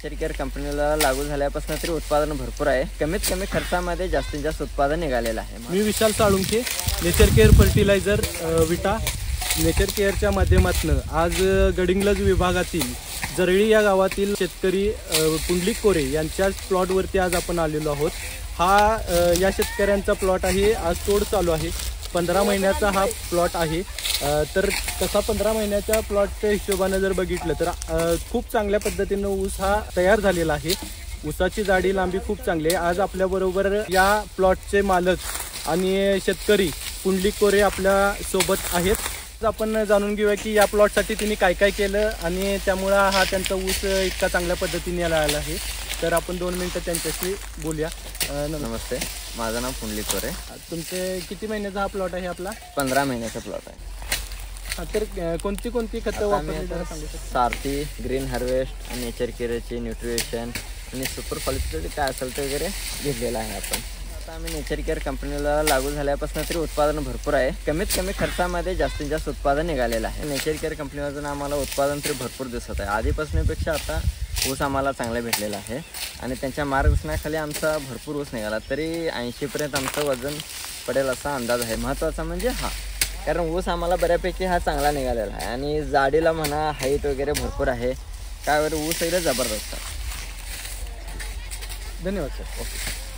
Nature care कंपनीला लागू झाल्यापासून तरी उत्पादन भरपूर आहे. कमीत कमी खर्चामध्ये जास्तीत जास्त उत्पादन निघालेलं आहे. मी विशाल साळुंके, नेचर केअर फर्टिलायझर विटा नेचर केअरच्या माध्यमातून आज गडिंग्लज विभागातील जरळी या गावातील शेतकरी पुंडलिक कोरे यांच्याच प्लॉटवरती आज आपण आलेलो आहोत. हा या शेतकऱ्यांचा प्लॉट आहे. आज तोड चालू आहे. 15 महिन्याचा हा प्लॉट आहे. तर तसा 15 महिन्याच्या प्लॉटच्या हिशोबाने जर बघितलं तर खूप चांगल्या पद्धतीनं ऊस हा तयार झालेला आहे. ऊसाची जाडी लांबी खूप चांगली आहे. आज आपल्याबरोबर या प्लॉटचे मालक आणि शेतकरी पुंडलिक कोरे आपल्या सोबत आहेत. आपण जाणून घेऊया की या प्लॉटसाठी त्यांनी काय काय केलं आणि त्यामुळं हा त्यांचा ऊस इतका चांगल्या पद्धतीने आला आहे. तर आपण 2 मिनिटं त्यांच्याशी बोलूया. नमस्ते, माझं नाव पुंडलिक कोरे. तुमचे किती महिन्याचा हा प्लॉट आहे आपला? 15 महिन्याचा प्लॉट आहे. तर कोणती खतं वापरली जरा सांगू शकता? सारथी, ग्रीन हार्वेस्ट, नेचर केअरचे न्यूट्रिशन आणि सुपर क्वालिटीचं काय असेल ते वगैरे घेतलेलं आहे आपण. आता आम्ही नेचर केअर कंपनीला लागू झाल्यापासून तरी उत्पादन भरपूर आहे. कमीत कमी खर्चामध्ये जास्तीत जास्त उत्पादन निघालेलं आहे. नेचर केअर कंपनीमधून आम्हाला उत्पादन तरी भरपूर दिसत आहे. आधीपासूनपेक्षा आता ऊस आम्हाला चांगला भेटलेला आहे आणि त्यांच्या मार्गदर्शनाखाली आमचा भरपूर ऊस निघाला. तरी 80पर्यंत आमचं वजन पडेल असा अंदाज आहे. महत्त्वाचा म्हणजे कारण ऊस आम्हाला बऱ्यापैकी हा चांगला निघालेला आहे आणि जाडीला म्हणा हाईट वगैरे भरपूर आहे. काय वगैरे ऊस वगैरे जबरदस्त आहे. धन्यवाद सर. ओके.